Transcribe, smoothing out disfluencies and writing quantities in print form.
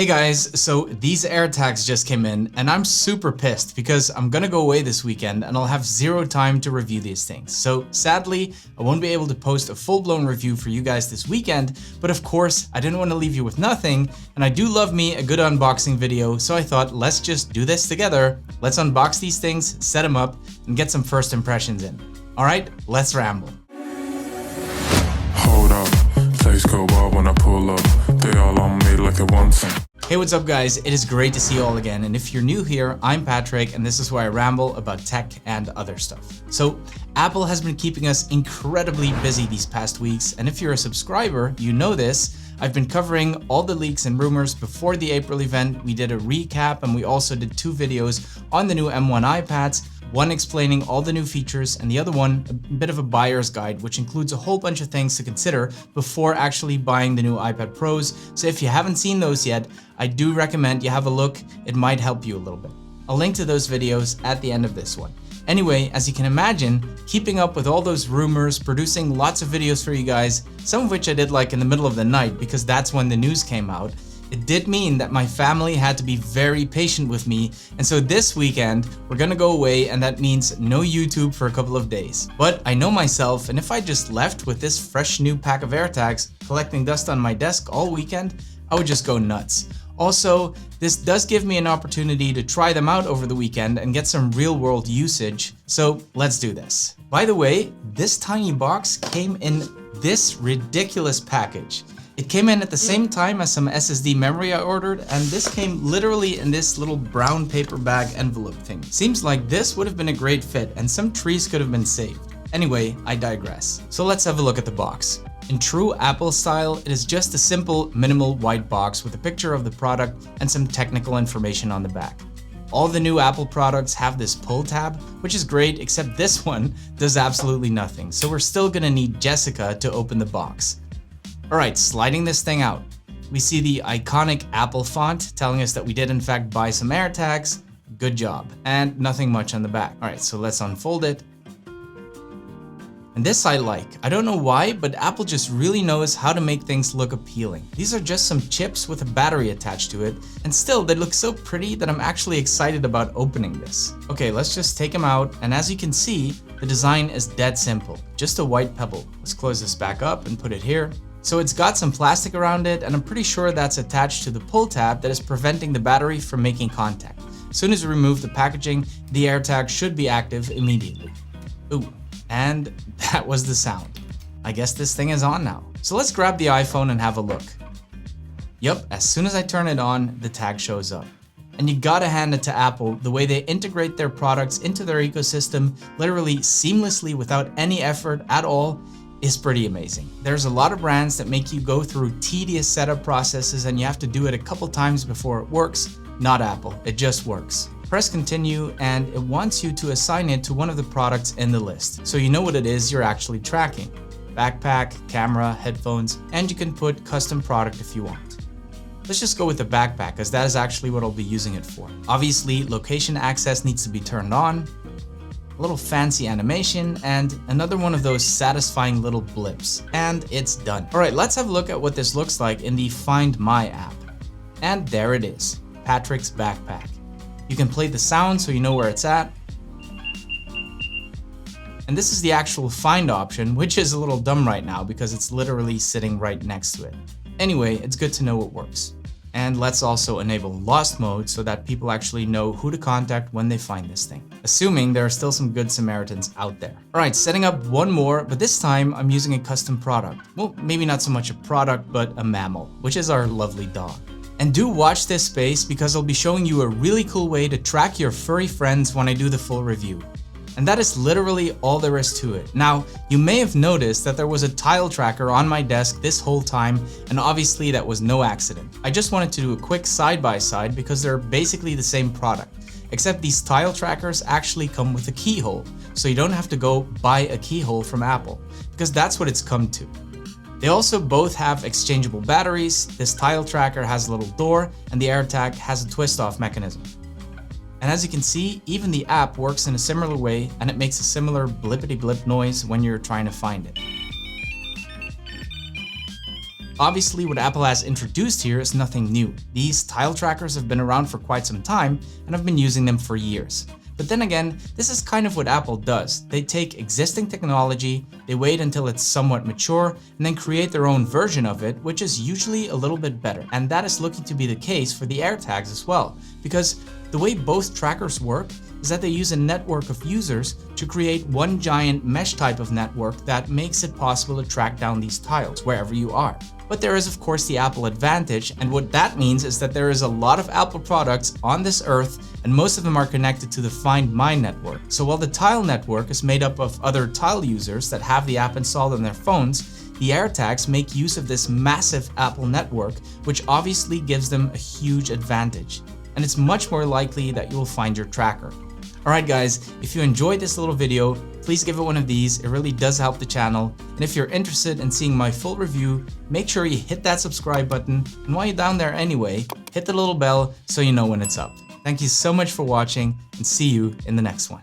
Hey guys, so these AirTags just came in and I'm super pissed because I'm gonna go away this weekend and I'll have zero time to review these things. So sadly, I won't be able to post a full-blown review for you guys this weekend, but of course, I didn't want to leave you with nothing, and I do love me a good unboxing video, so I thought let's just do this together. Let's unbox these things, set them up, and get some first impressions in. Alright, let's ramble. Hold up, place go wild when I pull up. They all on me like it wants them. Hey, what's up guys? It is great to see you all again, and if you're new here, I'm Patrick and this is where I ramble about tech and other stuff. So, Apple has been keeping us incredibly busy these past weeks, and if you're a subscriber, you know this. I've been covering all the leaks and rumors before the April event. We did a recap and we also did 2 videos on the new M1 iPads. One explaining all the new features and the other one a bit of a buyer's guide, which includes a whole bunch of things to consider before actually buying the new iPad Pros. So if you haven't seen those yet, I do recommend you have a look. It might help you a little bit. I'll link to those videos at the end of this one. Anyway, as you can imagine, keeping up with all those rumors, producing lots of videos for you guys, some of which I did like in the middle of the night because that's when the news came out. It did mean that my family had to be very patient with me, and so this weekend we're gonna go away, and that means no YouTube for a couple of days. But I know myself, and if I just left with this fresh new pack of AirTags collecting dust on my desk all weekend, I would just go nuts. Also, this does give me an opportunity to try them out over the weekend and get some real-world usage, so let's do this. By the way, this tiny box came in this ridiculous package. It came in at the same time as some SSD memory I ordered, and this came literally in this little brown paper bag envelope thing. Seems like this would have been a great fit, and some trees could have been saved. Anyway, I digress. So let's have a look at the box. In true Apple style, it is just a simple, minimal white box with a picture of the product and some technical information on the back. All the new Apple products have this pull tab, which is great, except this one does absolutely nothing. So we're still gonna need Jessica to open the box. Alright, sliding this thing out. We see the iconic Apple font telling us that we did in fact buy some AirTags. Good job. And nothing much on the back. Alright, so let's unfold it. And this I like. I don't know why, but Apple just really knows how to make things look appealing. These are just some chips with a battery attached to it, and still they look so pretty that I'm actually excited about opening this. Okay, let's just take them out, and as you can see, the design is dead simple. Just a white pebble. Let's close this back up and put it here. So it's got some plastic around it, and I'm pretty sure that's attached to the pull tab that is preventing the battery from making contact. As soon as we remove the packaging, the AirTag should be active immediately. Ooh, and that was the sound. I guess this thing is on now. So let's grab the iPhone and have a look. Yep, as soon as I turn it on, the tag shows up. And you gotta hand it to Apple, the way they integrate their products into their ecosystem literally seamlessly without any effort at all is pretty amazing. There's a lot of brands that make you go through tedious setup processes and you have to do it a couple times before it works. Not Apple, it just works. Press continue and it wants you to assign it to one of the products in the list, so you know what it is you're actually tracking. Backpack, camera, headphones, and you can put custom product if you want. Let's just go with the backpack, as that is actually what I'll be using it for. Obviously, location access needs to be turned on. A little fancy animation, and another one of those satisfying little blips. And it's done. Alright, let's have a look at what this looks like in the Find My app. And there it is, Patrick's backpack. You can play the sound so you know where it's at. And this is the actual find option, which is a little dumb right now because it's literally sitting right next to it. Anyway, it's good to know it works. And let's also enable lost mode so that people actually know who to contact when they find this thing. Assuming there are still some good Samaritans out there. Alright, setting up one more, but this time I'm using a custom product. Well, maybe not so much a product, but a mammal, which is our lovely dog. And do watch this space because I'll be showing you a really cool way to track your furry friends when I do the full review. And that is literally all there is to it. Now, you may have noticed that there was a tile tracker on my desk this whole time, and obviously that was no accident. I just wanted to do a quick side-by-side because they're basically the same product, except these tile trackers actually come with a keyhole, so you don't have to go buy a keyhole from Apple, because that's what it's come to. They also both have exchangeable batteries, this tile tracker has a little door, and the AirTag has a twist-off mechanism. And as you can see, even the app works in a similar way, and it makes a similar blippity blip noise when you're trying to find it. Obviously, what Apple has introduced here is nothing new. These tile trackers have been around for quite some time, and I've been using them for years. But then again, this is kind of what Apple does. They take existing technology, they wait until it's somewhat mature, and then create their own version of it, which is usually a little bit better. And that is looking to be the case for the AirTags as well, because the way both trackers work is that they use a network of users to create one giant mesh type of network that makes it possible to track down these tiles wherever you are. But there is of course the Apple advantage, and what that means is that there is a lot of Apple products on this earth, and most of them are connected to the Find My network. So while the Tile network is made up of other Tile users that have the app installed on their phones, the AirTags make use of this massive Apple network, which obviously gives them a huge advantage. And it's much more likely that you will find your tracker. Alright guys, if you enjoyed this little video, please give it one of these. It really does help the channel. And if you're interested in seeing my full review, make sure you hit that subscribe button. And while you're down there anyway, hit the little bell so you know when it's up. Thank you so much for watching, and see you in the next one.